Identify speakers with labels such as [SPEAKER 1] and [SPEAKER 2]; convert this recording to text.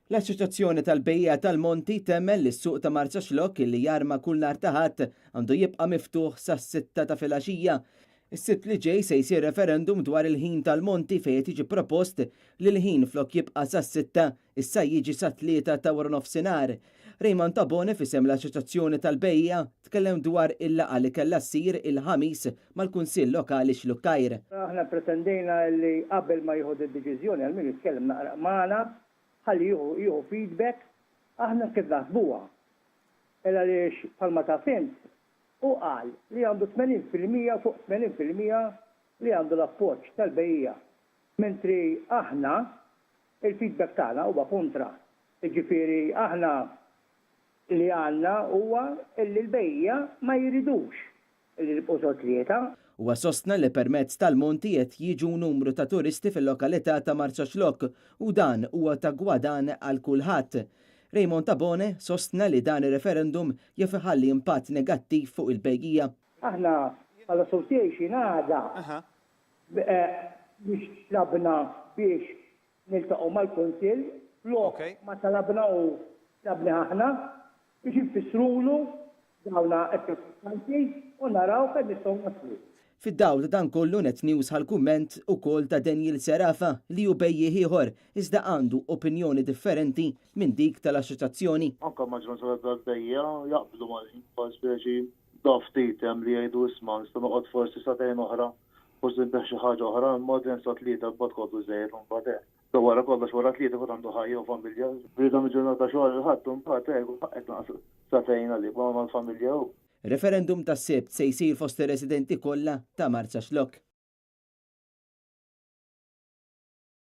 [SPEAKER 1] L-Assoċjazzjoni tal-Bejja tal-Monti temmel li s-suq ta' Marza Xlokk li jarma kull nhar ta' Ħadd għandu jibqa' miftuħ sas-6 ta' filgħaxija. Is-sibt li ġej se jsir referendum dwar il-ħin tal-Monti fejn tiġi propost li l-ħin flok jibqa' sas-6 issa jiġi sa-3 ta' wara nofsinhar. Raymond Tabone fisem l-Assoċjazzjoni tal-Bejja tkellem dwar il-laqgħa li kellha ssir il-ħamis mal-Kunsill Lokali Xlukkajr.
[SPEAKER 2] Aħna pretendejna li qabel ma jieħu d-deċiżjoni għal min jitkellem naqra magħna ħalli jieħu feedback aħna kif naħsbuha. Illa għaliex bħalma ta' fimt u qal li għandu 80% fuq 80% li għandu l-appoġġ tal-bejja. Mentri aħna il-feedback tagħna huwa kontra. Jiġifieri aħna li għandna huwa li l-bejja ma jridux li l-qosor tlieta.
[SPEAKER 1] Huwa sostna li permezz tal-Monti qed jiġu numru ta' turisti fil-lokalità ta' Marza Xlokk u dan huwa ta' gwadan għal kulħadd. Raymond Tabone sostna li dan ir-referendum jaf iħalli impatt negattiv fuq il-bejgija.
[SPEAKER 2] Aħna bħall-association għada biex tlabna biex niltaqgħu mal-Kunsill, flok ma talabna u tlabna aħna biex jfissrulu dawna effettivanti u naraw fejn nistgħu naslu.
[SPEAKER 1] Fid-dawl dan kollu net news ħal-kumment ukoll ta' Daniel Serafa li hu bejji ieħor iżda għandu opinjoni differenti minn dik tal-assoċjazzjoni.
[SPEAKER 3] Anke maġġoranza tal-bejja jaqblu mal-ħin speċi daftit hemm li jgħidu isma' nista' noqgħod forsi satejn oħra, forsi nbeħ xi ħaġa oħra, modern sa tlieta b'bad kollu żejr mbagħad hekk. Wara kollox wara tlieta kont għandu ħajja u familja. Bridhom il-ġurnata xogħol ħadd mbagħad hekk qed naqas satejn għalik mal-familja.
[SPEAKER 1] Referendum tas-Sibt se jsir fost ir-residenti kollha ta' Marza Xlokk.